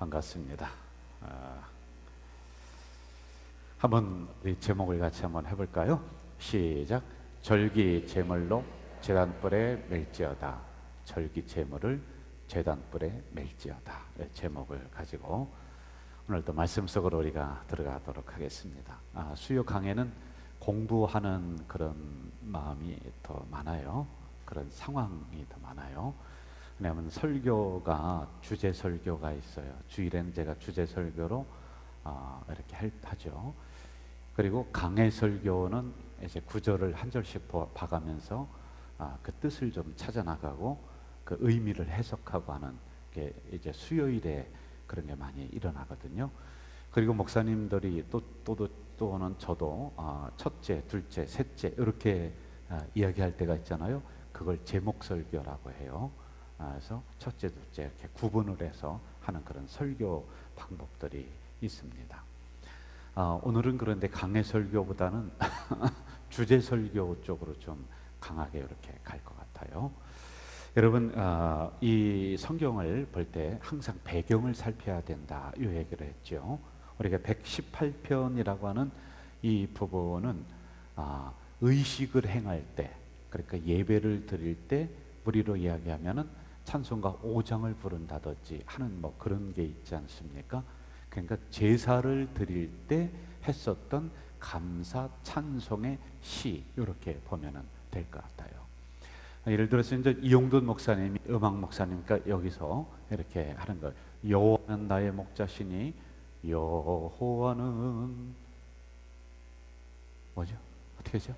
반갑습니다. 한번 이 제목을 같이 한번 해볼까요? 시작. 절기제물로 제단불에 맬지어다. 절기제물을 제단불에 맬지어다. 제목을 가지고 오늘도 말씀 속으로 우리가 들어가도록 하겠습니다. 수요 강해는 공부하는 그런 마음이 더 많아요. 그런 상황이 더 많아요. 왜냐하면 설교가 주제 설교가 있어요. 주일에는 제가 주제 설교로 이렇게 하죠. 그리고 강해 설교는 이제 구절을 한 절씩 봐가면서 그 뜻을 좀 찾아 나가고 그 의미를 해석하고 하는 게 이제 수요일에 그런 게 많이 일어나거든요. 그리고 목사님들이 또는 저도 첫째, 둘째, 셋째 이렇게 이야기할 때가 있잖아요. 그걸 제목 설교라고 해요. 그래서 첫째, 둘째 이렇게 구분을 해서 하는 그런 설교 방법들이 있습니다. 오늘은 그런데 강해 설교보다는 주제 설교 쪽으로 좀 강하게 이렇게 갈 것 같아요. 여러분, 이 성경을 볼 때 항상 배경을 살펴야 된다 이 얘기를 했죠. 우리가 118편이라고 하는 이 부분은 의식을 행할 때, 그러니까 예배를 드릴 때 우리로 이야기하면은 찬송가 5장을 부른다든지 하는 뭐 그런 게 있지 않습니까? 그러니까 제사를 드릴 때 했었던 감사 찬송의 시 이렇게 보면은 될 것 같아요. 예를 들어서 이제 이용돈 목사님이 음악 목사님과 여기서 이렇게 하는 거, 여호와는 나의 목자시니 여호와는 뭐죠? 어떻게 하죠?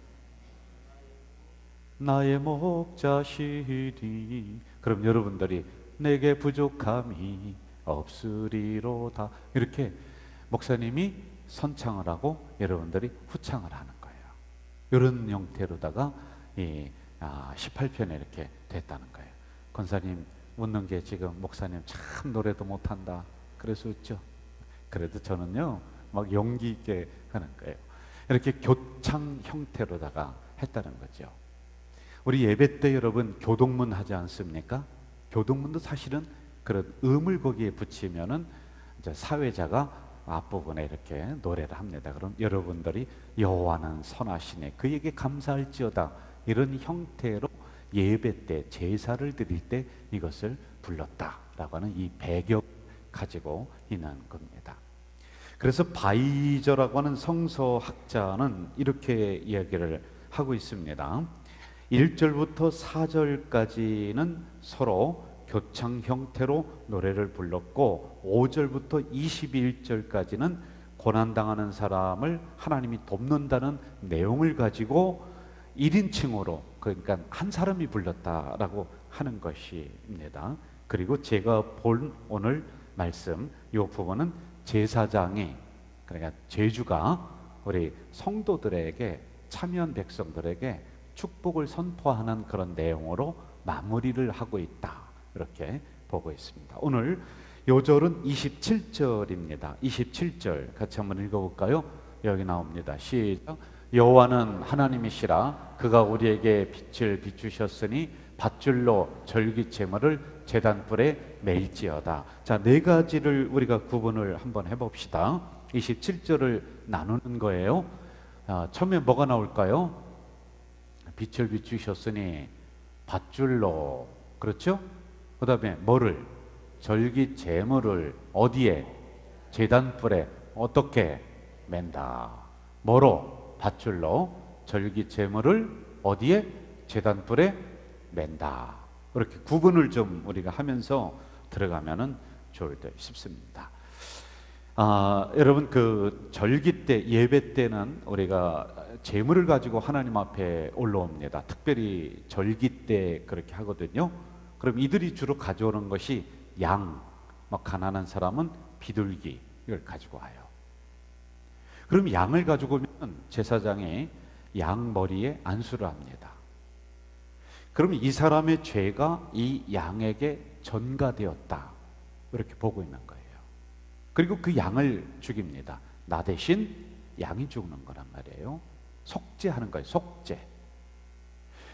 나의 목자시니. 그럼 여러분들이 내게 부족함이 없으리로다 이렇게 목사님이 선창을 하고 여러분들이 후창을 하는 거예요. 이런 형태로다가 이 18편에 이렇게 됐다는 거예요. 권사님 웃는 게 지금 목사님 참 노래도 못한다 그래서 웃죠. 그래도 저는요 막 용기 있게 하는 거예요. 이렇게 교창 형태로다가 했다는 거죠. 우리 예배 때 여러분 교동문 하지 않습니까? 교동문도 사실은 그런 음을 거기에 붙이면은 이제 사회자가 앞부분에 이렇게 노래를 합니다. 그럼 여러분들이 여호와는 선하시네 그에게 감사할지어다 이런 형태로 예배 때 제사를 드릴 때 이것을 불렀다라고 하는 이 배경 가지고 있는 겁니다. 그래서 바이저라고 하는 성서학자는 이렇게 이야기를 하고 있습니다. 1절부터 4절까지는 서로 교창 형태로 노래를 불렀고 5절부터 21절까지는 고난당하는 사람을 하나님이 돕는다는 내용을 가지고 1인칭으로 그러니까 한 사람이 불렀다라고 하는 것입니다. 그리고 제가 본 오늘 말씀 이 부분은 제사장이 그러니까 제주가 우리 성도들에게 참여한 백성들에게 축복을 선포하는 그런 내용으로 마무리를 하고 있다 이렇게 보고 있습니다. 오늘 요절은 27절입니다. 27절 같이 한번 읽어볼까요? 여기 나옵니다. 시작. 여호와는 하나님이시라 그가 우리에게 빛을 비추셨으니 밧줄로 절기제물을 제단불에 맬지어다. 자, 네 가지를 우리가 구분을 한번 해봅시다. 27절을 나누는 거예요. 처음에 뭐가 나올까요? 빛을 비추셨으니 밧줄로, 그렇죠? 그 다음에 뭐를? 절기제물을 어디에? 제단불에 어떻게? 맨다. 뭐로? 밧줄로 절기제물을 어디에? 제단불에 맨다. 이렇게 구분을 좀 우리가 하면서 들어가면은 좋을 듯 싶습니다. 여러분 그 절기 때 예배 때는 우리가 제물을 가지고 하나님 앞에 올라옵니다. 특별히 절기 때 그렇게 하거든요. 그럼 이들이 주로 가져오는 것이 양, 막 가난한 사람은 비둘기 이걸 가지고 와요. 그럼 양을 가지고 오면 제사장이 양 머리에 안수를 합니다. 그러면 이 사람의 죄가 이 양에게 전가되었다 이렇게 보고 있는 거예요. 그리고 그 양을 죽입니다. 나 대신 양이 죽는 거란 말이에요. 속죄하는 거예요. 속죄.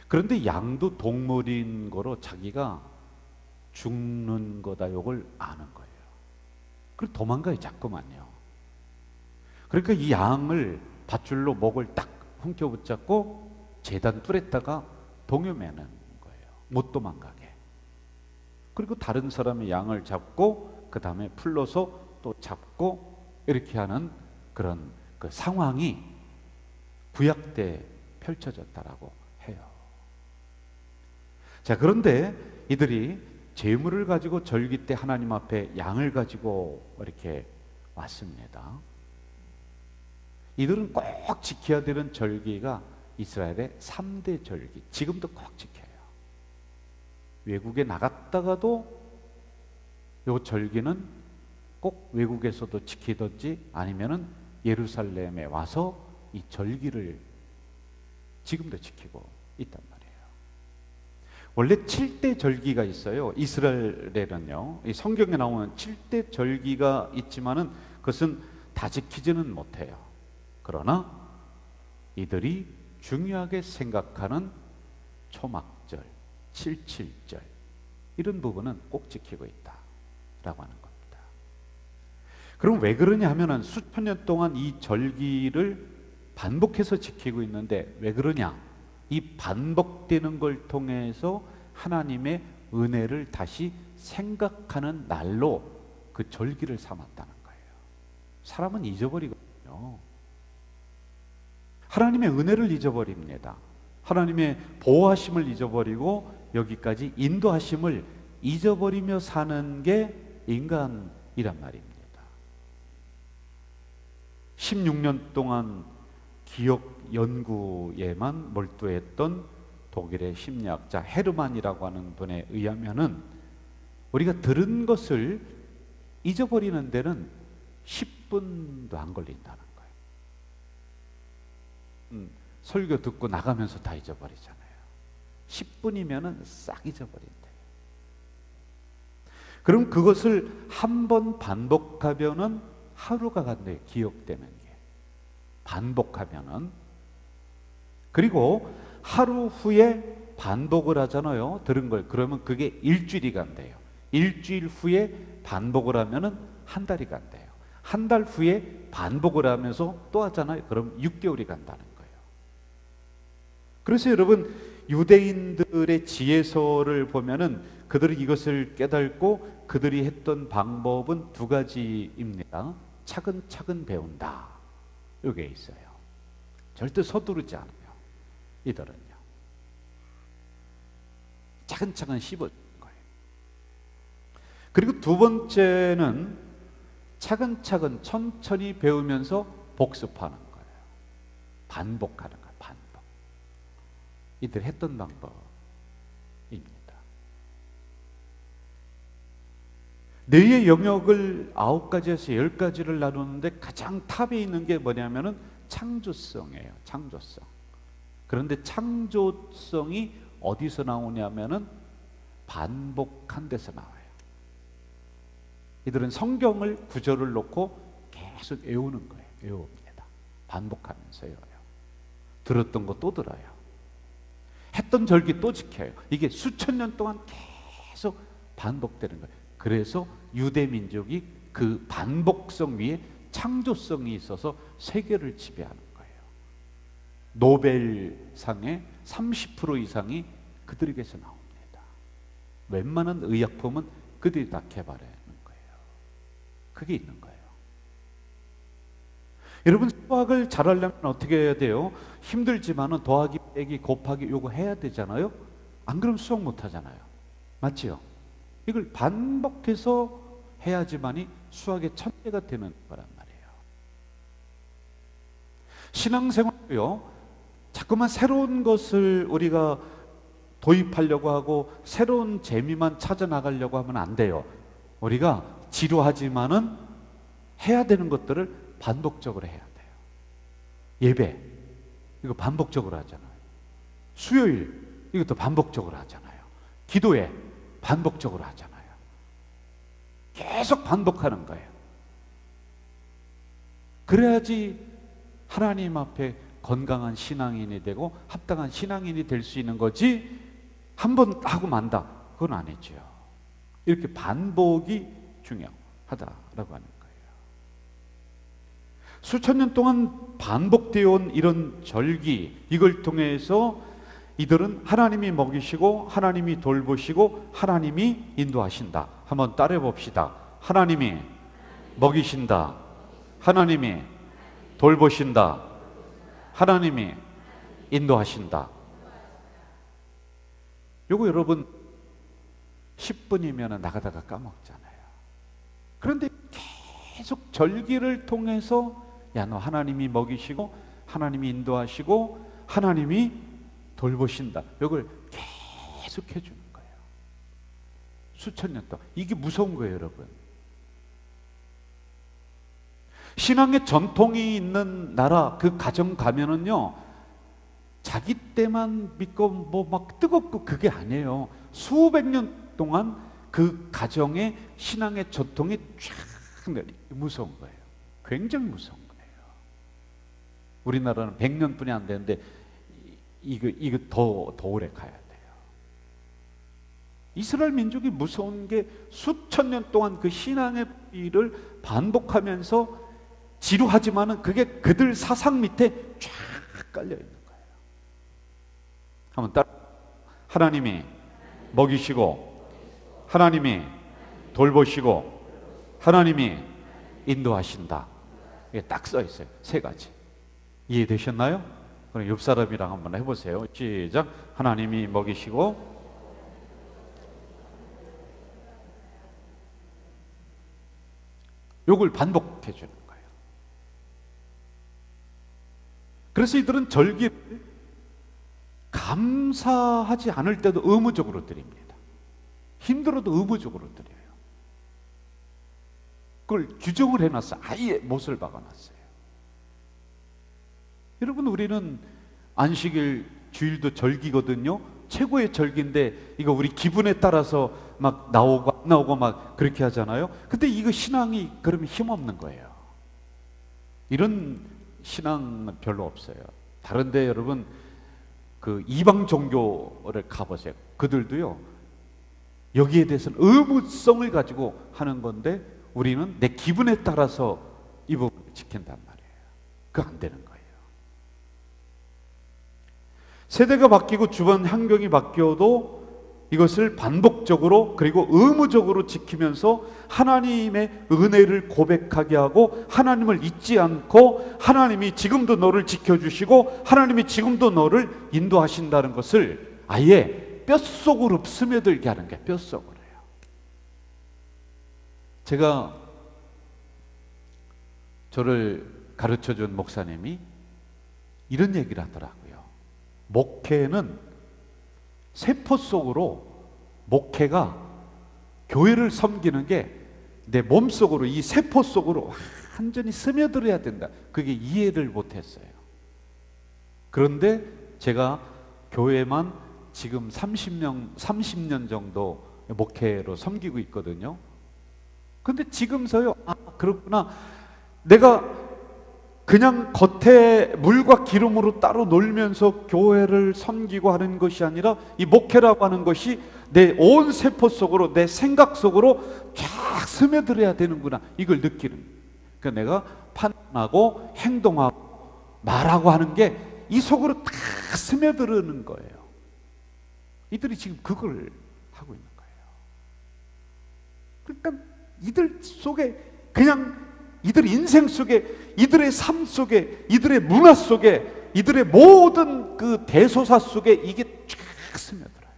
그런데 양도 동물인 거로 자기가 죽는 거다 이걸 아는 거예요. 그리고 도망가요, 자꾸만요. 그러니까 이 양을 밧줄로 목을 딱 훔겨 제단 뚫에다가 동요매는 거예요. 못 도망가게. 그리고 다른 사람의 양을 잡고 그 다음에 풀러서 또 잡고 이렇게 하는 그런 그 상황이 구약 때 펼쳐졌다라고 해요. 자, 그런데 이들이 제물을 가지고 절기 때 하나님 앞에 양을 가지고 이렇게 왔습니다. 이들은 꼭 지켜야 되는 절기가 이스라엘의 3대 절기, 지금도 꼭 지켜요. 외국에 나갔다가도 요 절기는 꼭 외국에서도 지키든지 아니면은 예루살렘에 와서 이 절기를 지금도 지키고 있단 말이에요. 원래 7대 절기가 있어요. 이스라엘에는요. 이 성경에 나오는 7대 절기가 있지만은 그것은 다 지키지는 못해요. 그러나 이들이 중요하게 생각하는 초막절, 7.7절 이런 부분은 꼭 지키고 있다라고 하는 겁니다. 그럼 왜 그러냐 하면은 수천 년 동안 이 절기를 반복해서 지키고 있는데 왜 그러냐? 이 반복되는 걸 통해서 하나님의 은혜를 다시 생각하는 날로 그 절기를 삼았다는 거예요. 사람은 잊어버리거든요. 하나님의 은혜를 잊어버립니다. 하나님의 보호하심을 잊어버리고 여기까지 인도하심을 잊어버리며 사는 게 인간이란 말입니다. 16년 동안 기억 연구에만 몰두했던 독일의 심리학자 헤르만이라고 하는 분에 의하면은 우리가 들은 것을 잊어버리는 데는 10분도 안 걸린다는 거예요. 설교 듣고 나가면서 다 잊어버리잖아요. 10분이면은 싹 잊어버린대요. 그럼 그것을 한 번 반복하면은 하루가 간대요. 기억되는 게. 반복하면은. 그리고 하루 후에 반복을 하잖아요. 들은 걸. 그러면 그게 일주일이 간대요. 일주일 후에 반복을 하면은 한 달이 간대요. 한 달 후에 반복을 하면서 또 하잖아요. 그럼 6개월이 간다는 거예요. 그래서 여러분 유대인들의 지혜서를 보면은 그들이 이것을 깨닫고 그들이 했던 방법은 두 가지입니다. 차근차근 배운다. 이게 있어요. 절대 서두르지 않아요. 이들은요. 차근차근 씹어주는 거예요. 그리고 두 번째는 차근차근 천천히 배우면서 복습하는 거예요. 반복하는 거예요. 반복. 이들 했던 방법입니다. 뇌의 영역을 9가지에서 10가지를 나누는데 가장 탑에 있는 게 뭐냐면은 창조성이에요. 창조성. 그런데 창조성이 어디서 나오냐면은 반복한 데서 나와요. 이들은 성경을 구절을 놓고 계속 외우는 거예요. 외웁니다. 반복하면서 외워요. 들었던 거 또 들어요. 했던 절기 또 지켜요. 이게 수천 년 동안 계속 반복되는 거예요. 그래서 유대 민족이 그 반복성 위에 창조성이 있어서 세계를 지배하는 거예요. 노벨상의 30% 이상이 그들에게서 나옵니다. 웬만한 의약품은 그들이 다 개발하는 거예요. 그게 있는 거예요. 여러분 수학을 잘하려면 어떻게 해야 돼요? 힘들지만은 더하기, 빼기, 곱하기 요거 해야 되잖아요. 안 그러면 수학 못 하잖아요. 맞지요? 이걸 반복해서 해야지만이 수학의 천재가 되는 거란 말이에요. 신앙생활도요. 자꾸만 새로운 것을 우리가 도입하려고 하고 새로운 재미만 찾아 나가려고 하면 안 돼요. 우리가 지루하지만은 해야 되는 것들을 반복적으로 해야 돼요. 예배 이거 반복적으로 하잖아요. 수요일 이것도 반복적으로 하잖아요. 기도회 반복적으로 하잖아요. 계속 반복하는 거예요. 그래야지 하나님 앞에 건강한 신앙인이 되고 합당한 신앙인이 될 수 있는 거지 한 번 하고 만다 그건 아니죠. 이렇게 반복이 중요하고 하다라고 하는 거예요. 수천 년 동안 반복되어 온 이런 절기, 이걸 통해서 이들은 하나님이 먹이시고 하나님이 돌보시고 하나님이 인도하신다. 한번 따라해 봅시다. 하나님이 먹이신다. 하나님이 돌보신다. 하나님이 인도하신다. 요거 여러분 10분이면 나가다가 까먹잖아요. 그런데 계속 절기를 통해서 야, 너 하나님이 먹이시고 하나님이 인도하시고 하나님이 돌보신다. 이걸 계속 해주는 거예요. 수천 년 동안. 이게 무서운 거예요, 여러분. 신앙의 전통이 있는 나라, 그 가정 가면은요, 자기 때만 믿고 뭐 막 뜨겁고 그게 아니에요. 수백 년 동안 그 가정의 신앙의 전통이 쫙 무서운 거예요. 굉장히 무서운 거예요. 우리나라는 100년뿐이 안 되는데 이거 더 오래 가야 돼요. 이스라엘 민족이 무서운 게 수천 년 동안 그 신앙의 일을 반복하면서 지루하지만은 그게 그들 사상 밑에 쫙 깔려 있는 거예요. 한번 따라. 하나님이 먹이시고 하나님이 돌보시고 하나님이 인도하신다. 이게 딱 써 있어요. 세 가지. 이해되셨나요? 그럼 옆 사람이랑 한번 해보세요. 시작. 하나님이 먹이시고 요걸 반복해 주는 거예요. 그래서 이들은 절기를 감사하지 않을 때도 의무적으로 드립니다. 힘들어도 의무적으로 드려요. 그걸 규정을 해놨어요. 아예 못을 박아놨어요. 여러분, 우리는 안식일, 주일도 절기거든요. 최고의 절기인데 이거 우리 기분에 따라서 막 나오고 안 나오고 막 그렇게 하잖아요. 근데 이거 신앙이 그러면 힘없는 거예요. 이런 신앙은 별로 없어요. 다른데 여러분 그 이방 종교를 가보세요. 그들도요 여기에 대해서는 의무성을 가지고 하는 건데 우리는 내 기분에 따라서 이 부분을 지킨단 말이에요. 그거 안 되는 거예요. 세대가 바뀌고 주변 환경이 바뀌어도 이것을 반복적으로 그리고 의무적으로 지키면서 하나님의 은혜를 고백하게 하고 하나님을 잊지 않고 하나님이 지금도 너를 지켜주시고 하나님이 지금도 너를 인도하신다는 것을 아예 뼛속으로 스며들게 하는 게 뼛속으로요. 제가 저를 가르쳐준 목사님이 이런 얘기를 하더라고요. 목회는 세포 속으로 목회가 교회를 섬기는 게 내 몸속으로 이 세포 속으로 완전히 스며들어야 된다. 그게 이해를 못했어요. 그런데 제가 교회만 지금 30년 정도 목회로 섬기고 있거든요. 근데 지금서요, 아 그렇구나, 내가 그냥 겉에 물과 기름으로 따로 놀면서 교회를 섬기고 하는 것이 아니라 이 목회라고 하는 것이 내 온 세포 속으로 내 생각 속으로 쫙 스며들어야 되는구나, 이걸 느끼는. 그러니까 내가 판단하고 행동하고 말하고 하는 게 이 속으로 다 스며드는 거예요. 이들이 지금 그걸 하고 있는 거예요. 그러니까 이들 속에 그냥 이들 인생 속에, 이들의 삶 속에, 이들의 문화 속에, 이들의 모든 그 대소사 속에 이게 쫙 스며들어요.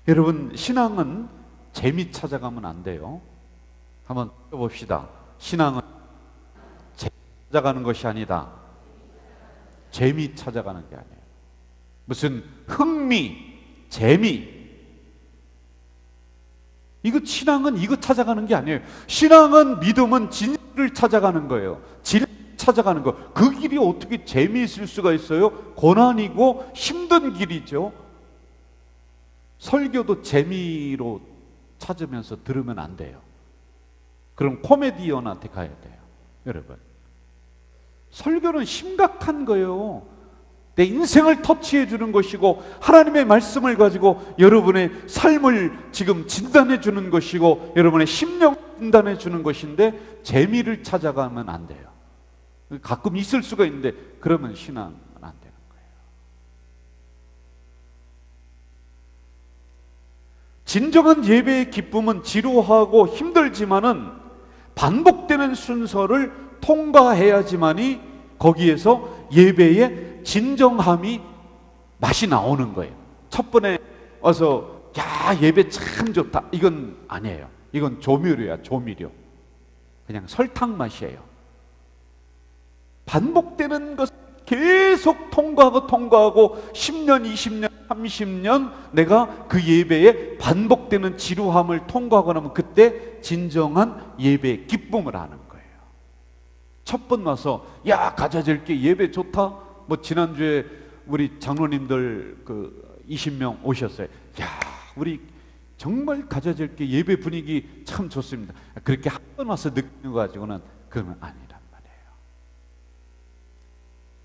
여러분, 신앙은 재미 찾아가면 안 돼요. 한번 봅시다. 신앙은 재미 찾아가는 것이 아니다. 재미 찾아가는 게 아니에요. 무슨 흥미, 재미, 이거 신앙은 이거 찾아가는 게 아니에요. 신앙은, 믿음은 진리를 찾아가는 거예요. 진리를 찾아가는 거. 그 길이 어떻게 재미있을 수가 있어요? 고난이고 힘든 길이죠. 설교도 재미로 찾으면서 들으면 안 돼요. 그럼 코미디언한테 가야 돼요. 여러분, 설교는 심각한 거예요. 내 인생을 터치해 주는 것이고, 하나님의 말씀을 가지고 여러분의 삶을 지금 진단해 주는 것이고, 여러분의 심령 진단해 주는 것인데, 재미를 찾아가면 안 돼요. 가끔 있을 수가 있는데 그러면 신앙은 안 되는 거예요. 진정한 예배의 기쁨은 지루하고 힘들지만은 반복되는 순서를 통과해야지만이 거기에서 예배의 진정함이 맛이 나오는 거예요. 첫 번에 와서 야 예배 참 좋다, 이건 아니에요. 이건 조미료야, 조미료. 그냥 설탕 맛이에요. 반복되는 것 계속 통과하고 10년, 20년, 30년 내가 그 예배에 반복되는 지루함을 통과하고 나면 그때 진정한 예배의 기쁨을 하는 거예요. 첫 번 와서 야 가자질게 예배 좋다. 뭐 지난주에 우리 장로님들 그 20명 오셨어요. 야 우리 정말 가자질게 예배 분위기 참 좋습니다. 그렇게 한 번 와서 느끼는 거 가지고는 그러면 아니란 말이에요.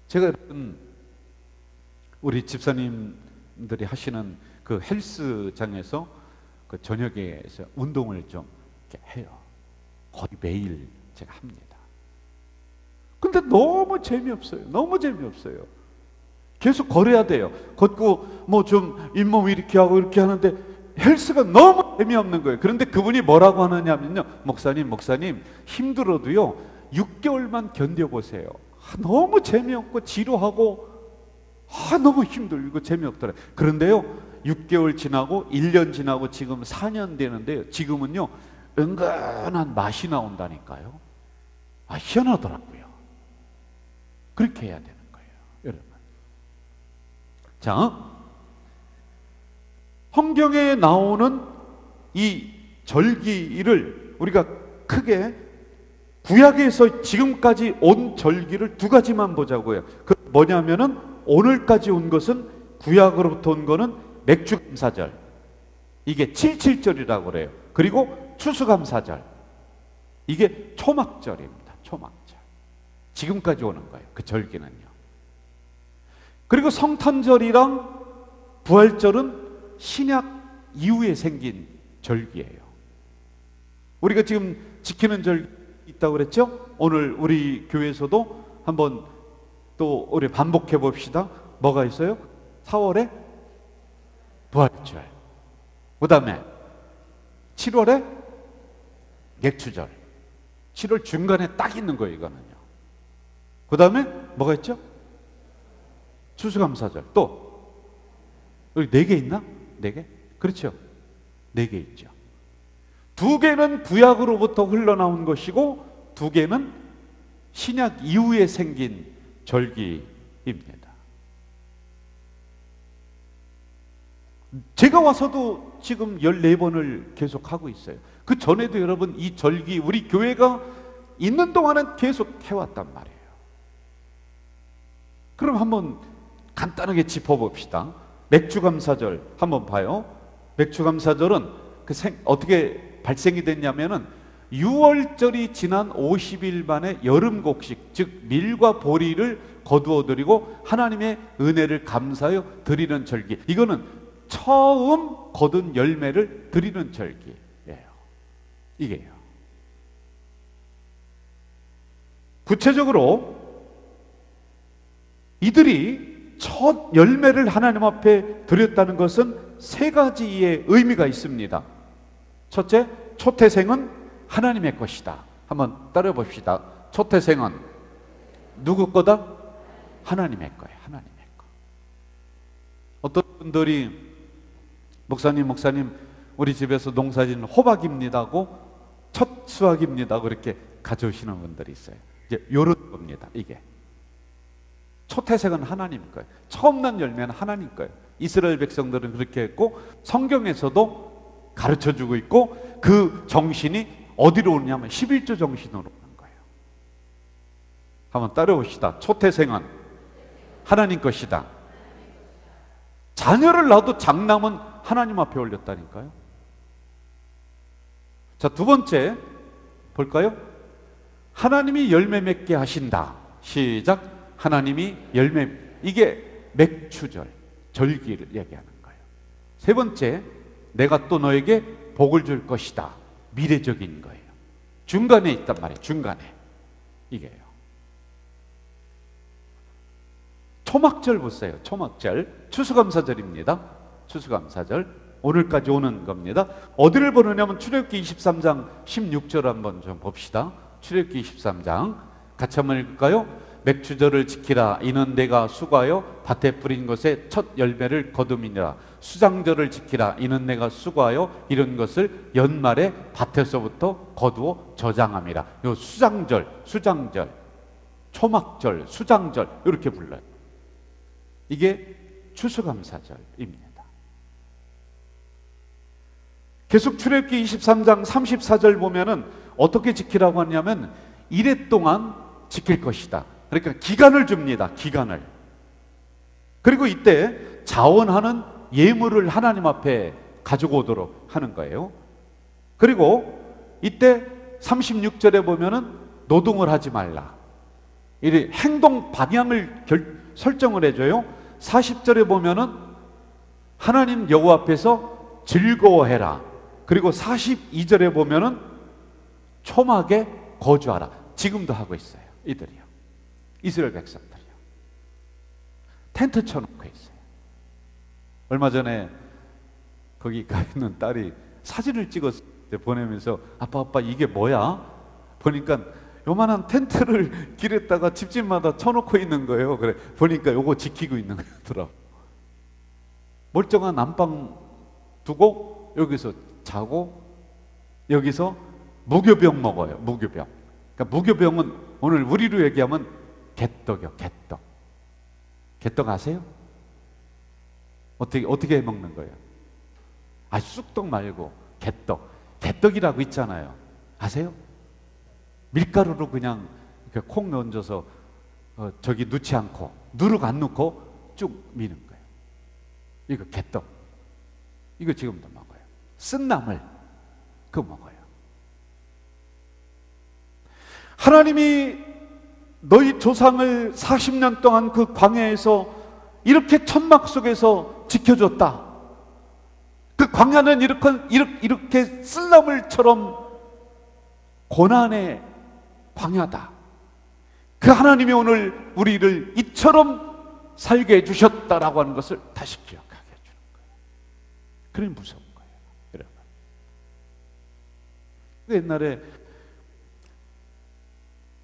제가 우리 집사님들이 하시는 그 헬스장에서 그 저녁에서 운동을 좀 이렇게 해요. 거의 매일 제가 합니다. 근데 너무 재미없어요. 너무 재미없어요. 계속 걸어야 돼요. 걷고 뭐 좀 잇몸 이렇게 하고 이렇게 하는데 헬스가 너무 재미없는 거예요. 그런데 그분이 뭐라고 하느냐면요, 목사님 힘들어도요 6개월만 견뎌보세요. 너무 재미없고 지루하고 너무 힘들고 재미없더라. 그런데요 6개월 지나고 1년 지나고 지금 4년 되는데요, 지금은요 은근한 맛이 나온다니까요. 희한하더라고요. 그렇게 해야 되는 거예요, 여러분. 자, 성경에 나오는 이 절기를 우리가 크게 구약에서 지금까지 온 절기를 두 가지만 보자고요. 그 뭐냐면은 오늘까지 온 것은, 구약으로부터 온 거는 맥주감사절, 이게 77절이라고 그래요. 그리고 추수감사절, 이게 초막절입니다. 초막절. 지금까지 오는 거예요, 그 절기는요. 그리고 성탄절이랑 부활절은 신약 이후에 생긴 절기예요. 우리가 지금 지키는 절기 있다고 그랬죠? 오늘 우리 교회에서도 한번 또 우리 반복해 봅시다. 뭐가 있어요? 4월에 부활절, 그 다음에 7월에 맥주절. 7월 중간에 딱 있는 거예요, 이거는요. 그 다음에 뭐가 있죠? 추수감사절. 또 여기 4개 있나? 4개? 그렇죠, 4개 있죠. 2개는 구약으로부터 흘러나온 것이고 2개는 신약 이후에 생긴 절기입니다. 제가 와서도 지금 14번을 계속 하고 있어요. 그 전에도 여러분 이 절기 우리 교회가 있는 동안은 계속 해왔단 말이에요. 그럼 한번 간단하게 짚어봅시다. 맥주감사절 한번 봐요. 맥주감사절은 어떻게 발생이 됐냐면은 6월절이 지난 50일 만에 여름 곡식, 즉 밀과 보리를 거두어 드리고 하나님의 은혜를 감사하여 드리는 절기. 이거는 처음 거둔 열매를 드리는 절기예요. 이게요. 구체적으로 이들이 첫 열매를 하나님 앞에 드렸다는 것은 3가지의 의미가 있습니다. 첫째, 초태생은 하나님의 것이다. 한번 따라 봅시다. 초태생은 누구 거다? 하나님의 거예요. 하나님의 거. 어떤 분들이 목사님 우리 집에서 농사짓는 호박입니다고 첫 수확입니다 그렇게 가져오시는 분들이 있어요. 이제 요런 겁니다. 이게 초태생은 하나님 거예요. 처음 난 열매는 하나님 거예요. 이스라엘 백성들은 그렇게 했고 성경에서도 가르쳐주고 있고, 그 정신이 어디로 오냐면 11조 정신으로 오는 거예요. 한번 따라봅시다. 초태생은 하나님 것이다. 자녀를 낳아도 장남은 하나님 앞에 올렸다니까요. 자, 2번째 볼까요? 하나님이 열매 맺게 하신다. 시작. 하나님이 열매, 이게 맥추절, 절기를 얘기하는 거예요. 세 번째, 내가 또 너에게 복을 줄 것이다. 미래적인 거예요. 중간에 있단 말이에요. 중간에. 이게요. 초막절 보세요. 초막절. 추수감사절입니다. 추수감사절. 오늘까지 오는 겁니다. 어디를 보느냐면 출애굽기 23장 16절 한번 좀 봅시다. 출애굽기 23장 같이 한번 읽을까요? 맥추절을 지키라. 이는 내가 수고하여 밭에 뿌린 것에 첫 열매를 거둠이니라. 수장절을 지키라. 이는 내가 수고하여 이런 것을 연말에 밭에서부터 거두어 저장함이라. 요 수장절, 수장절, 초막절, 수장절 이렇게 불러요. 이게 추수감사절입니다. 계속 출애굽기 23장 34절 보면은 어떻게 지키라고 하냐면 이래 동안 지킬 것이다. 그러니까 기간을 줍니다. 기간을. 그리고 이때 자원하는 예물을 하나님 앞에 가지고 오도록 하는 거예요. 그리고 이때 36절에 보면은 노동을 하지 말라. 이 행동 방향을 설정을 해줘요. 40절에 보면은 하나님 여호와 앞에서 즐거워해라. 그리고 42절에 보면은 초막에 거주하라. 지금도 하고 있어요. 이들이요. 이스라엘 백성들이요. 텐트 쳐놓고 있어요. 얼마 전에 거기 가 있는 딸이 사진을 찍었을 때 보내면서 아빠 이게 뭐야? 보니까 요만한 텐트를 길에다가 집집마다 쳐놓고 있는 거예요. 그래 보니까 요거 지키고 있는 거더라고. 멀쩡한 안방 두고 여기서 자고 여기서 무교병 먹어요. 무교병. 그러니까 무교병은 오늘 우리로 얘기하면 개떡이요. 개떡. 개떡 아세요? 어떻게 먹는 거예요? 아, 쑥떡 말고 개떡. 개떡이라고 있잖아요. 아세요? 밀가루로 그냥 이렇게 콩 얹어서 저기 넣지 않고 누룩 안 넣고 쭉 미는 거예요. 이거 개떡. 이거 지금도 먹어요. 쓴 나물 그거 먹어요. 하나님이 너희 조상을 40년 동안 그 광야에서 이렇게 천막 속에서 지켜줬다. 그 광야는 이렇게 쓸나물처럼 고난의 광야다. 그 하나님이 오늘 우리를 이처럼 살게 해주셨다라고 하는 것을 다시 기억하게 해주는 거예요. 그래 무서운 거예요, 여러분. 옛날에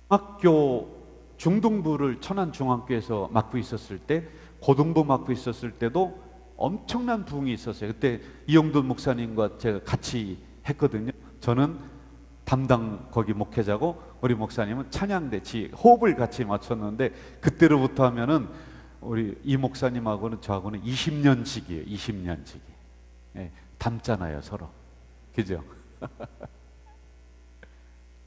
학교 중등부를 천안중앙교에서 맡고 있었을 때, 고등부 맡고 있었을 때도 엄청난 부흥이 있었어요. 그때 이영돈 목사님과 제가 같이 했거든요. 저는 담당 거기 목회자고 우리 목사님은 찬양대 호흡을 같이 맞췄는데, 그때로부터 하면은 우리 이 목사님하고는 저하고는 20년씩이에요. 20년씩이. 예, 닮잖아요 서로. 그죠?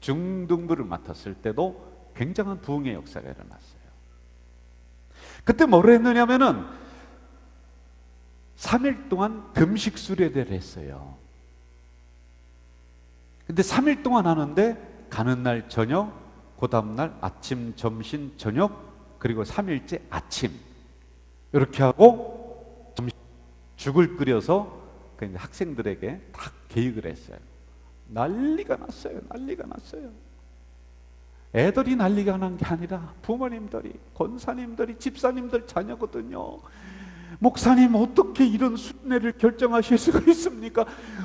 중등부를 맡았을 때도 굉장한 부흥의 역사가 일어났어요. 그때 뭐를 했느냐면은 3일 동안 금식 수레대를 했어요. 근데 3일 동안 하는데 가는 날 저녁, 그 다음날 아침, 점심, 저녁, 그리고 3일째 아침 이렇게 하고 죽을 끓여서 학생들에게 딱 계획을 했어요. 난리가 났어요. 난리가 났어요. 애들이 난리가 난 게 아니라 부모님들이, 권사님들이, 집사님들 자녀거든요. 목사님 어떻게 이런 순례를 결정하실 수가 있습니까?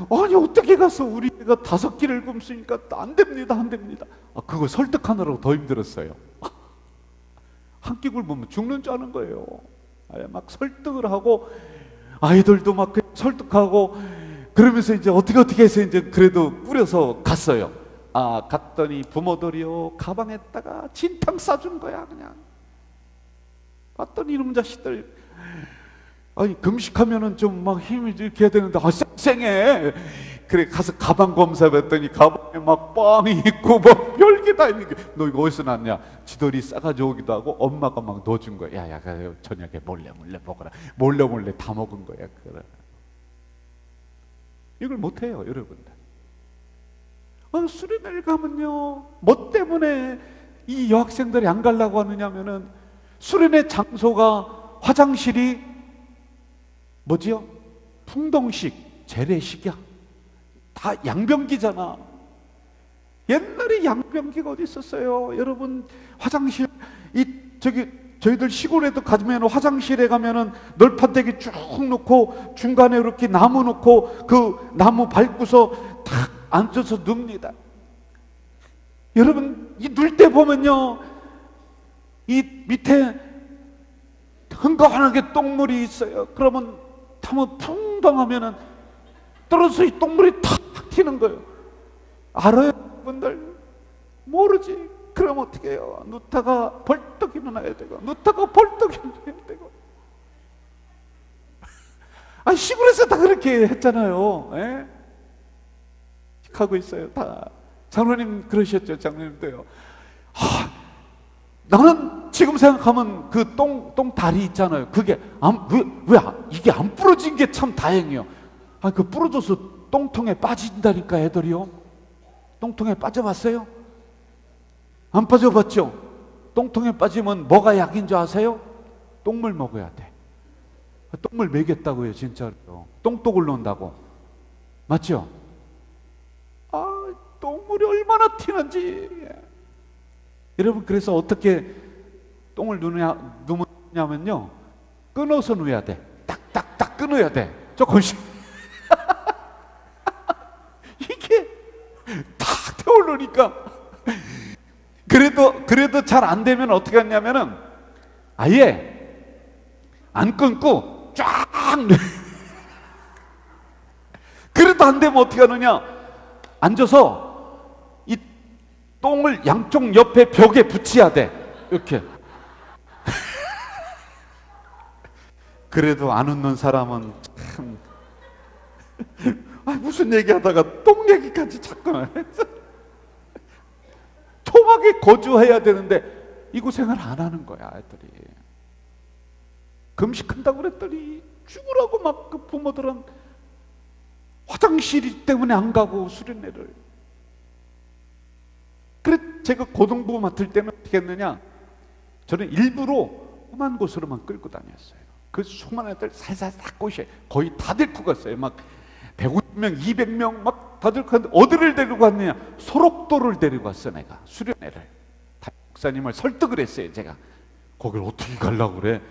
아니 어떻게 가서 우리 애가 5끼를 굶습니까? 안 됩니다, 안 됩니다. 그거 설득하느라고 더 힘들었어요. 한 끼 굶으면 죽는 줄 아는 거예요. 막 설득을 하고 아이들도 막 설득하고 그러면서 이제 어떻게 해서 이제 그래도 꾸려서 갔어요. 갔더니 부모들이요 가방에다가 진탕 싸준 거야. 그냥 봤더니 이놈 자식들, 아니 금식하면은 좀 막 힘이 이렇게 해야 되는데 쌩쌩해. 그래 가서 가방 검사했더니 가방에 막 빵이 있고 뭐 별게 다 있는 게, 너 이거 어디서 났냐? 지들이 싸가지고 오기도 하고 엄마가 막 넣어준 거야. 야 저녁에 몰래 먹어라. 몰래 다 먹은 거야. 그래. 이걸 못해요 여러분들. 수련회를 가면요 뭐 때문에 이 여학생들이 안 가려고 하느냐면은 수련회 장소가 화장실이 뭐지요? 풍덩식, 재래식이야. 다 양변기잖아. 옛날에 양변기가 어디 있었어요? 여러분, 화장실, 저희들 시골에도 가면 화장실에 가면은 널판대기 쭉 놓고 중간에 이렇게 나무 놓고 그 나무 밟고서 탁 앉아서 눕니다. 여러분, 이 눌 때 보면요, 이 밑에 흥건하게 똥물이 있어요. 그러면 타면 풍덩하면은 떨어져서 이 똥물이 탁 튀는 거예요. 알아요, 여러분들? 모르지. 그럼 어떻게 해요? 누타가 벌떡 일어나야 되고, 누타가 벌떡 일어나야 되고. 아, 시골에서 다 그렇게 했잖아요. 예? 하고 있어요, 다. 장로님 그러셨죠, 장로님도요. 나는 지금 생각하면 그 똥 다리 있잖아요. 그게 이게 안 부러진 게 참 다행이에요. 그 부러져서 똥통에 빠진다니까, 애들이요. 똥통에 빠져봤어요? 안 빠져봤죠? 똥통에 빠지면 뭐가 약인 줄 아세요? 똥물 먹어야 돼. 똥물 먹였다고요, 진짜로. 똥독을 놓는다고. 맞죠? 똥물이 얼마나 튀는지. 여러분, 그래서 어떻게 똥을 누느냐면요, 끊어서 누워야 돼. 딱딱딱 끊어야 돼. 조금씩. 이게 탁 태워놓으니까. 그래도 잘 안 되면 어떻게 하냐면은 아예 안 끊고 쫙. 그래도 안 되면 어떻게 하느냐, 앉아서 이 똥을 양쪽 옆에 벽에 붙여야 돼. 이렇게. 그래도 안 웃는 사람은 참, 무슨 얘기하다가 똥 얘기까지 자꾸 했어. 토막에 거주해야 되는데 이 고생을 안 하는 거야, 애들이. 금식한다고 그랬더니 죽으라고 막 그 부모들은 화장실 때문에 안 가고 수련회를. 그래, 제가 고등부 맡을 때는 어떻게 했느냐, 저는 일부러 험한 곳으로만 끌고 다녔어요. 그 수많은 애들 살살 다 꼬셔. 거의 다 데리고 갔어요. 막 150명, 200명 막 다 데리고 갔는데 어디를 데리고 갔느냐, 소록도를 데리고 갔어. 내가 수련회를. 목사님을 설득을 했어요, 제가. 거길 어떻게 가려고 그래?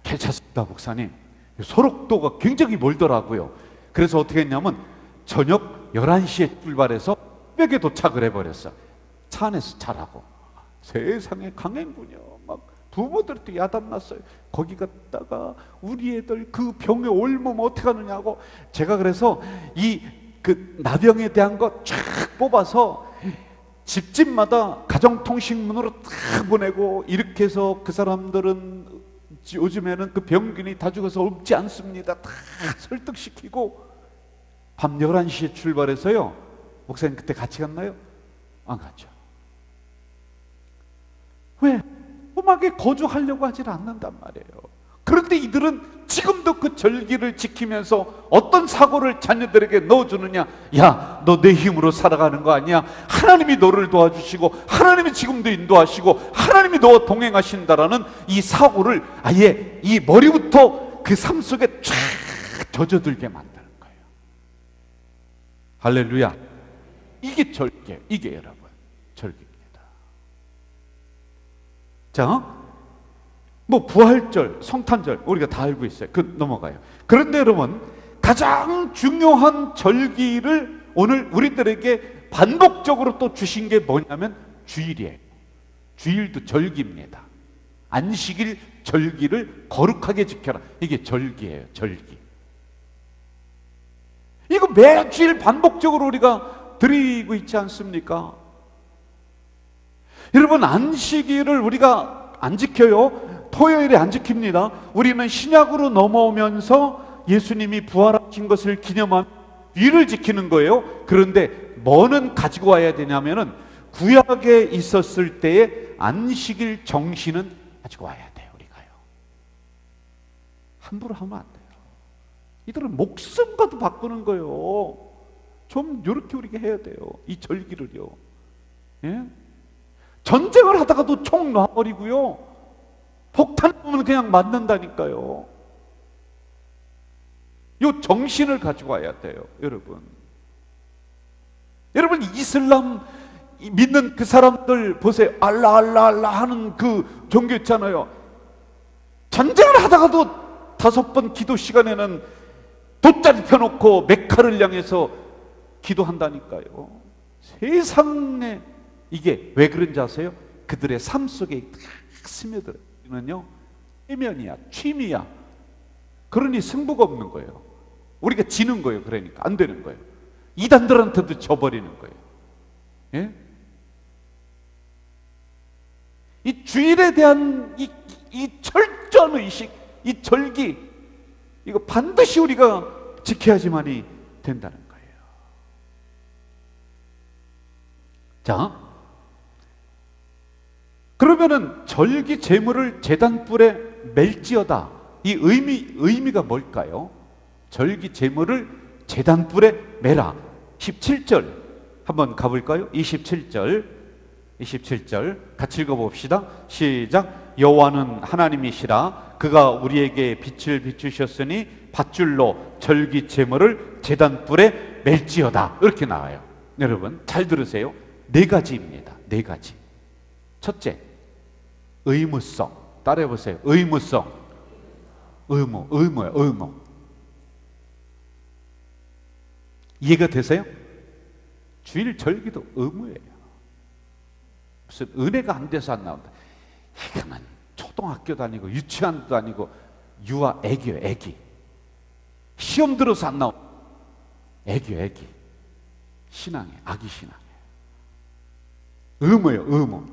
괜찮습니다, 목사님. 소록도가 굉장히 멀더라고요. 그래서 어떻게 했냐면 저녁 11시에 출발해서 새벽에 도착을 해버렸어. 차 안에서 자라고. 세상에 강행군요. 막 부모들도 야단났어요. 거기 갔다가 우리 애들 그 병에 옮으면 어떻게 하느냐고. 제가 그래서 그 나병에 대한 거 쫙 뽑아서 집집마다 가정통신문으로 다 보내고, 이렇게 해서 그 사람들은 요즘에는 그 병균이 다 죽어서 옮지 않습니다. 다 설득시키고 밤 11시에 출발해서요. 목사님 그때 같이 갔나요? 안 갔죠. 왜? 험하게 거주하려고 하질 않는단 말이에요. 그런데 이들은 지금도 그 절기를 지키면서 어떤 사고를 자녀들에게 넣어주느냐. 야, 너 내 힘으로 살아가는 거 아니야. 하나님이 너를 도와주시고 하나님이 지금도 인도하시고 하나님이 너와 동행하신다라는 이 사고를 아예 이 머리부터 그 삶 속에 쫙 젖어들게 만드는 거예요. 할렐루야. 이게 절기, 이게 여러분 절기입니다. 자, 뭐 부활절, 성탄절 우리가 다 알고 있어요. 그 넘어가요. 그런데 여러분, 가장 중요한 절기를 오늘 우리들에게 반복적으로 또 주신 게 뭐냐면 주일이에요. 주일도 절기입니다. 안식일 절기를 거룩하게 지켜라. 이게 절기예요, 절기. 이거 매주일 반복적으로 우리가 드리고 있지 않습니까? 여러분, 안식일을 우리가 안 지켜요. 토요일에 안 지킵니다. 우리는 신약으로 넘어오면서 예수님이 부활하신 것을 기념한 주일을 지키는 거예요. 그런데 뭐는 가지고 와야 되냐면은 구약에 있었을 때의 안식일 정신은 가지고 와야 돼요. 우리가요. 함부로 하면 안 돼요. 이들은 목숨과도 바꾸는 거예요. 좀 이렇게 우리가 해야 돼요. 이 절기를요. 예? 전쟁을 하다가도 총 놔버리고요. 폭탄 보면 그냥 맞는다니까요. 요 정신을 가지고 와야 돼요, 여러분. 여러분, 이슬람 믿는 그 사람들 보세요. 알라 알라 알라 하는 그 종교 있잖아요. 전쟁을 하다가도 5번 기도 시간에는 돗자리 펴놓고 메카를 향해서 기도한다니까요. 세상에 이게 왜 그런지 아세요? 그들의 삶 속에 딱 스며들어요. 해면이야, 취미야. 그러니 승부가 없는 거예요. 우리가 지는 거예요. 그러니까 안 되는 거예요. 이단들한테도 져버리는 거예요. 예? 이 주일에 대한 이 철저한 의식, 이 절기, 이거 반드시 우리가 지켜야지만이 된다는 거예요. 자, 그러면은 절기 제물을 제단불에 멜지어다. 이 의미가 뭘까요? 절기 제물을 제단불에 매라. 17절 한번 가볼까요? 27절 같이 읽어봅시다. 시작. 여호와는 하나님이시라. 그가 우리에게 빛을 비추셨으니 밧줄로 절기 제물을 제단불에 멜지어다. 이렇게 나와요. 여러분 잘 들으세요. 4가지입니다. 4가지. 첫째, 의무성. 따라해보세요. 의무성. 의무예요. 의무. 이해가 되세요? 주일 절기도 의무예요. 무슨 은혜가 안 돼서 안 나온다. 이거는 초등학교 다니고 유치원도 다니고 유아 애기요, 애기. 시험 들어서 안 나온 애기요, 애기. 신앙이에요, 아기 신앙이에요. 의무예요, 의무.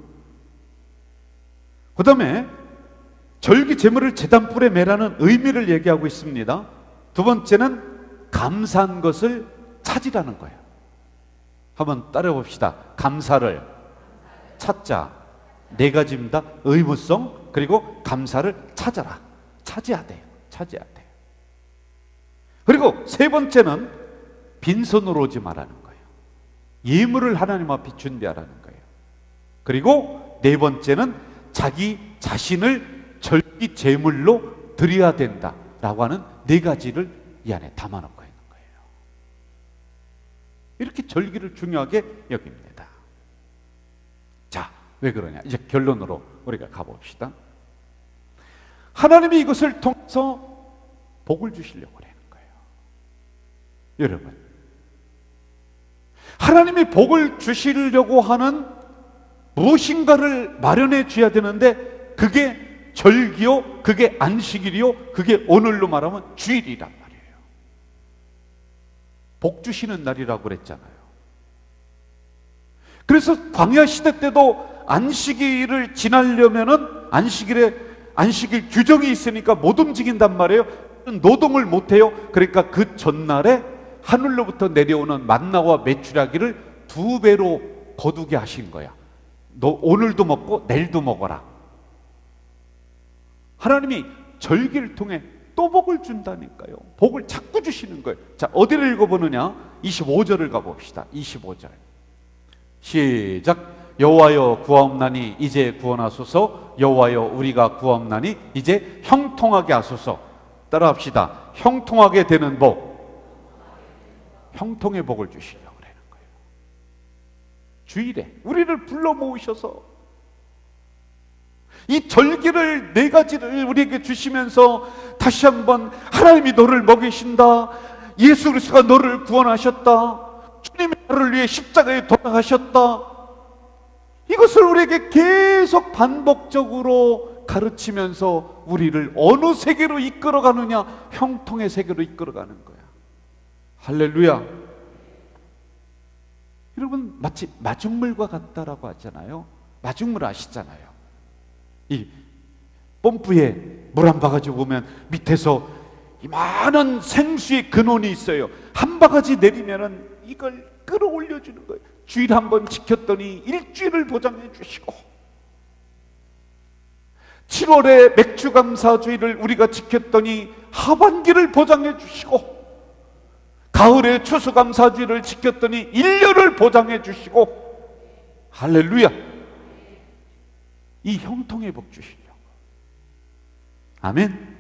그 다음에 절기 제물을 제단불에 매라는 의미를 얘기하고 있습니다. 두 번째는 감사한 것을 찾으라는 거예요. 한번 따라해봅시다. 감사를 찾자. 4가지입니다. 의무성, 그리고 감사를 찾아라. 찾아야 돼요. 찾아야 돼요. 그리고 3번째는 빈손으로 오지 말라는 거예요. 예물을 하나님 앞에 준비하라는 거예요. 그리고 4번째는 자기 자신을 절기 제물로 드려야 된다라고 하는 4가지를 이 안에 담아놓고 있는 거예요. 이렇게 절기를 중요하게 여깁니다. 자, 왜 그러냐? 이제 결론으로 우리가 가봅시다. 하나님이 이것을 통해서 복을 주시려고 하는 거예요. 여러분, 하나님이 복을 주시려고 하는 무엇인가를 마련해 줘야 되는데 그게 절기요, 그게 안식일이요, 그게 오늘로 말하면 주일이란 말이에요. 복 주시는 날이라고 그랬잖아요. 그래서 광야 시대 때도 안식일을 지나려면은 안식일 규정이 있으니까 못 움직인단 말이에요. 노동을 못 해요. 그러니까 그 전날에 하늘로부터 내려오는 만나와 메추라기를 2배로 거두게 하신 거야. 너 오늘도 먹고 내일도 먹어라. 하나님이 절기를 통해 또 복을 준다니까요. 복을 자꾸 주시는 거예요. 자, 어디를 읽어보느냐? 25절을 가봅시다. 25절 시작. 여호와여 구하옵나니 이제 구원하소서. 여호와여 우리가 구하옵나니 이제 형통하게 하소서. 따라합시다. 형통하게 되는 복, 형통의 복을 주시려고 하는 거예요. 주일에 우리를 불러 모으셔서 이 절기를 4가지를 우리에게 주시면서 다시 한번 하나님이 너를 먹이신다, 예수 그리스도가 너를 구원하셨다, 주님이 너를 위해 십자가에 돌아가셨다, 이것을 우리에게 계속 반복적으로 가르치면서 우리를 어느 세계로 이끌어가느냐? 형통의 세계로 이끌어가는 거야. 할렐루야. 여러분 마치 마중물과 같다라고 하잖아요. 마중물 아시잖아요. 이 펌프에 물 한 바가지 보면 밑에서 이만한 생수의 근원이 있어요. 한 바가지 내리면은 이걸 끌어올려 주는 거예요. 주일 한번 지켰더니 일주일을 보장해 주시고, 7월에 맥주감사주일을 우리가 지켰더니 하반기를 보장해 주시고, 가을에 추수감사주일을 지켰더니 1년을 보장해 주시고, 할렐루야. 이 형통의 복 주시려고. 아멘.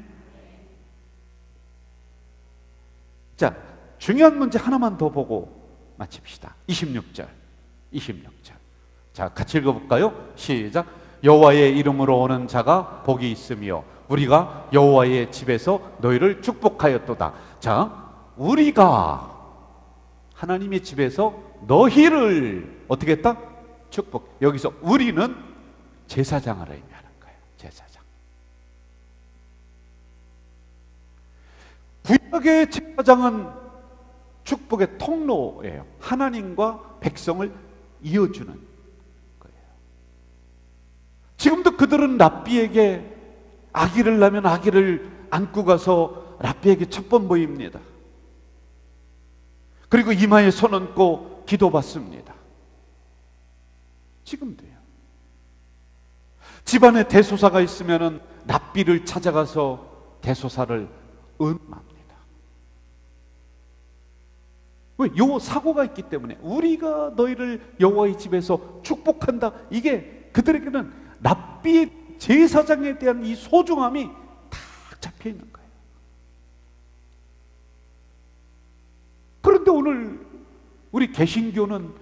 자, 중요한 문제 하나만 더 보고 마칩시다. 26절. 자, 같이 읽어볼까요? 시작. 여호와의 이름으로 오는 자가 복이 있으며 우리가 여호와의 집에서 너희를 축복하였도다. 자, 우리가 하나님의 집에서 너희를 어떻게 했다? 축복. 여기서 우리는 제사장을 의미하는 거예요. 제사장. 구약의 제사장은 축복의 통로예요. 하나님과 백성을 이어주는 거예요. 지금도 그들은 랍비에게 아기를 낳으면 아기를 안고 가서 랍비에게 첫 번 보입니다. 그리고 이마에 손 얹고 기도받습니다. 지금도요. 집안에 대소사가 있으면 랍비를 찾아가서 대소사를 은합니다. 왜? 요 사고가 있기 때문에 우리가 너희를 여호와의 집에서 축복한다. 이게 그들에게는 랍비의 제사장에 대한 이 소중함이 딱 잡혀 있는 거예요. 그런데 오늘 우리 개신교는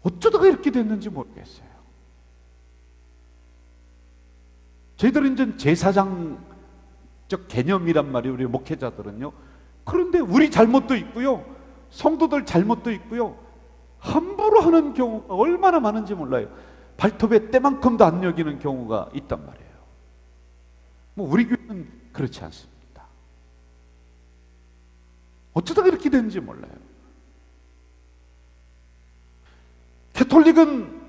어쩌다가 이렇게 됐는지 모르겠어요. 저희들은 이제 제사장적 개념이란 말이에요. 우리 목회자들은요. 그런데 우리 잘못도 있고요, 성도들 잘못도 있고요, 함부로 하는 경우가 얼마나 많은지 몰라요. 발톱에 때만큼도 안 여기는 경우가 있단 말이에요. 우리 교회는 그렇지 않습니다. 어쩌다가 이렇게 되는지 몰라요. 캐톨릭은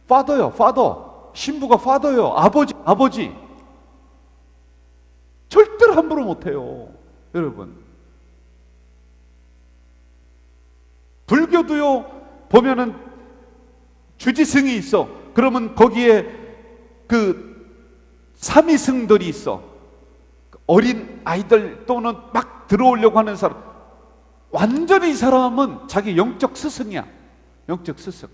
파더요, 파더. 신부가 파더요, 아버지. 절대로 함부로 못해요, 여러분. 불교도요, 보면은 주지승이 있어. 그러면 거기에 그 삼위승들이 있어. 어린 아이들 또는 막 들어오려고 하는 사람, 완전히 이 사람은 자기 영적 스승이야. 영적 스승.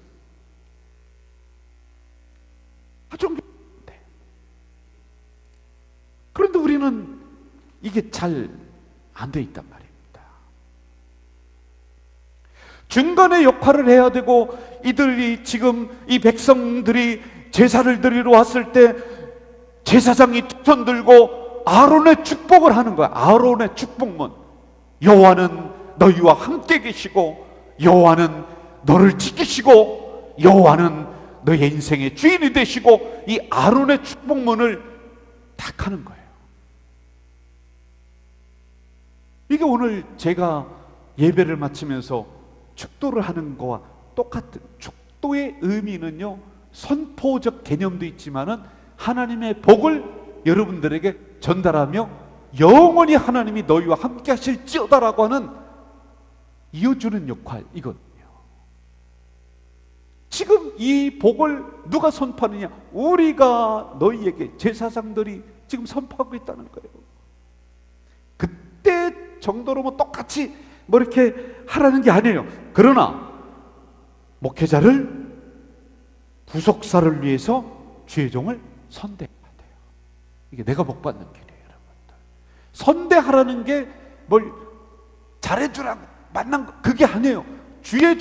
그런데 우리는 이게 잘 안 돼 있단 말입니다. 중간에 역할을 해야 되고, 이들이 지금 이 백성들이 제사를 드리러 왔을 때 제사장이 두 손 들고 아론의 축복을 하는 거야. 아론의 축복문. 여호와는 너희와 함께 계시고, 여호와는 너를 지키시고, 여호와는 너의 인생의 주인이 되시고, 이 아론의 축복문을 딱 하는 거예요. 이게 오늘 제가 예배를 마치면서 축도를 하는 거와 똑같은, 축도의 의미는요, 선포적 개념도 있지만은 하나님의 복을 여러분들에게 전달하며 영원히 하나님이 너희와 함께 하실지어다라고 하는 이어주는 역할이거든요. 지금 이 복을 누가 선포하느냐? 우리가 너희에게, 제사장들이 지금 선포하고 있다는 거예요. 그때 정도로 뭐 똑같이 뭐 이렇게 하라는 게 아니에요. 그러나 목회자를, 부속사를 위해서 주의 종을 선대해야 돼요. 이게 내가 복받는 길이에요, 여러분들. 선대하라는 게 뭘 잘해주라고 만난 거, 그게 아니에요. 주의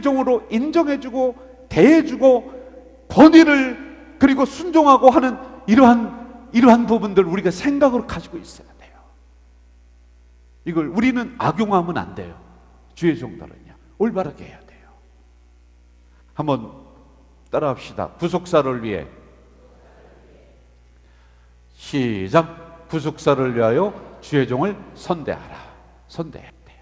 종으로 인정해주고 대해주고 권위를 그리고 순종하고 하는 이러한 부분들 우리가 생각으로 가지고 있어야 돼요. 이걸 우리는 악용하면 안 돼요. 주의 종들은요, 올바르게 해야 돼요. 한번 따라합시다. 부속사를 위해. 시작. 부속사를 위하여 주의 종을 선대하라. 선대해야 돼요.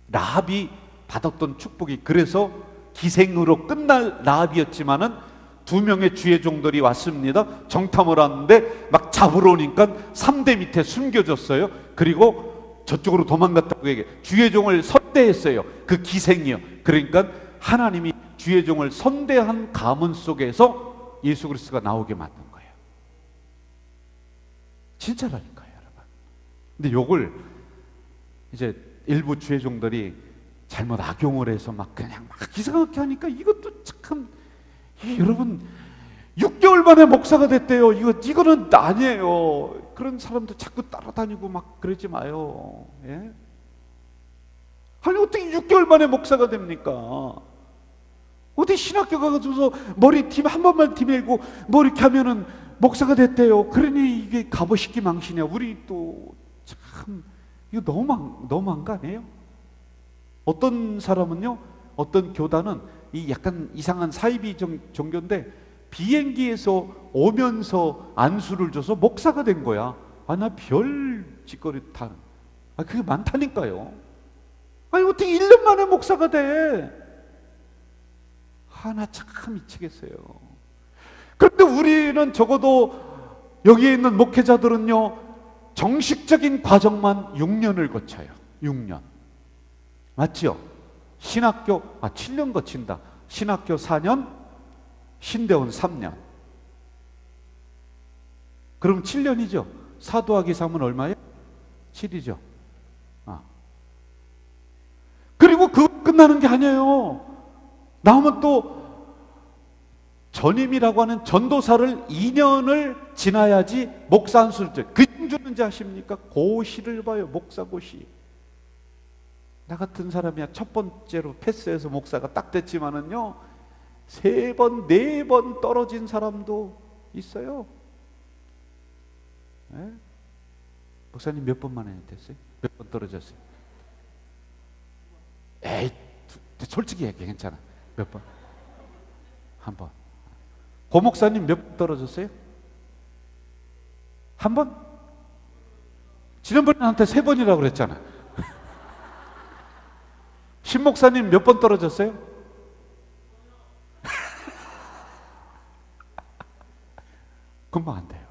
라합이 받았던 축복이 그래서 기생으로 끝날 라합이었지만은 2명의 주의 종들이 왔습니다. 정탐을 왔는데 막 잡으러 오니까 3대 밑에 숨겨졌어요. 그리고 저쪽으로 도망갔다고 얘기해. 주의 종을 선대했어요. 그 기생이요. 그러니까 하나님이 주의 종을 선대한 가문 속에서 예수 그리스도가 나오게 만든 거예요. 진짜라니까요, 여러분. 근데 요걸 이제 일부 주의 종들이 잘못 악용을 해서 막 그냥 막 이상하게 하니까 이것도 참, 여러분, 6개월 만에 목사가 됐대요. 이거는 아니에요. 그런 사람도 자꾸 따라다니고 막 그러지 마요. 예? 아니 어떻게 6개월 만에 목사가 됩니까? 어디 신학교 가가지고서 머리팀 한 번만 팀밀고 뭐 이렇게 하면은 목사가 됐대요. 그러니 이게 갑오식기 망신이야. 우리 또 참 이거 너무한 거 아니에요? 어떤 사람은요, 어떤 교단은 이 약간 이상한 사이비 종교인데 비행기에서 오면서 안수를 줘서 목사가 된 거야. 아, 나 별 짓거리 다. 아, 그게 많다니까요. 아니 어떻게 1년 만에 목사가 돼? 나 참 미치겠어요. 그런데 우리는 적어도 여기에 있는 목회자들은요, 정식적인 과정만 6년을 거쳐요. 6년. 맞죠? 신학교 7년 거친다. 신학교 4년, 신대원 3년. 그럼 7년이죠. 4 더하기 3은 얼마예요? 7이죠. 그리고 그거 끝나는 게 아니에요. 나오면 또 전임이라고 하는 전도사를 2년을 지나야지 목사 안수를 줘요. 그냥 주는지 아십니까? 고시를 봐요. 목사고시. 나 같은 사람이야 첫 번째로 패스해서 목사가 딱 됐지만은요, 3번, 4번 떨어진 사람도 있어요. 네? 목사님 몇 번 만에 됐어요? 몇 번 떨어졌어요? 에이, 솔직히 얘기해. 괜찮아. 몇 번? 한 번. 고 목사님 몇 번 떨어졌어요? 한 번? 지난번에 나한테 3번이라고 그랬잖아. 신 목사님 몇 번 떨어졌어요? 금방 안 돼요.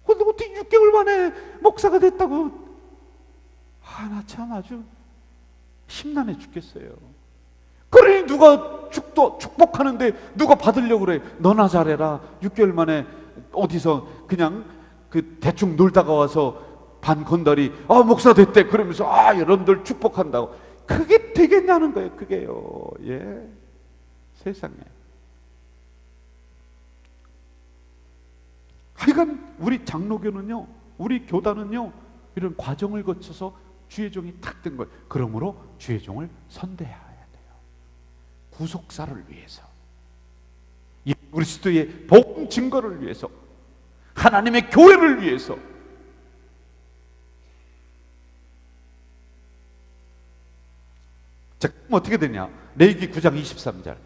근데 어떻게 6개월 만에 목사가 됐다고? 나 참 아주 심란해 죽겠어요. 그러니 누가 축복하는데 누가 받으려고 그래? 너나 잘해라. 6개월 만에 어디서 그냥 대충 놀다가 와서 반 건달이 목사 됐대 그러면서 여러분들 축복한다고. 그게 되겠냐는 거예요. 그게요. 예, 세상에. 하여간 우리 장로교는요, 우리 교단은요, 이런 과정을 거쳐서 주의 종이 탁 된 거예요. 그러므로 주의 종을 선대해야 돼요. 구속사를 위해서, 이 그리스도의 복음 증거를 위해서, 하나님의 교회를 위해서. 자, 그럼 어떻게 되냐? 레위기 9장 23절.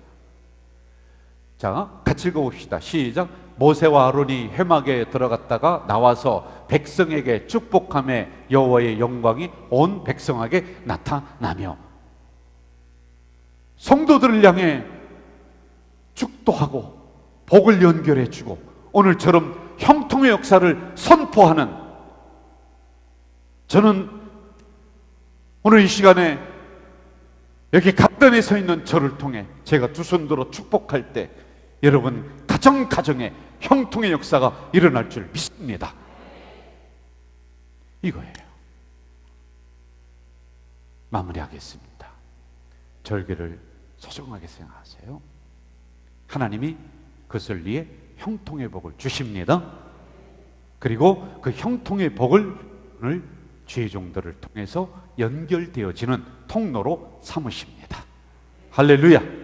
자, 같이 읽어봅시다. 시작. 모세와 아론이 회막에 들어갔다가 나와서 백성에게 축복하며 여호와의 영광이 온 백성에게 나타나며, 성도들을 향해 축도하고 복을 연결해 주고 오늘처럼 형통의 역사를 선포하는, 저는 오늘 이 시간에 여기 갑단에 서 있는 저를 통해 제가 두 손 들어 축복할 때 여러분 가정에 형통의 역사가 일어날 줄 믿습니다. 이거예요. 마무리하겠습니다. 절개를 소중하게 생각하세요. 하나님이 그것을 위해 형통의 복을 주십니다. 그리고 그 형통의 복을 오늘 주의 종들을 통해서 연결되어지는 통로로 삼으십니다. 할렐루야.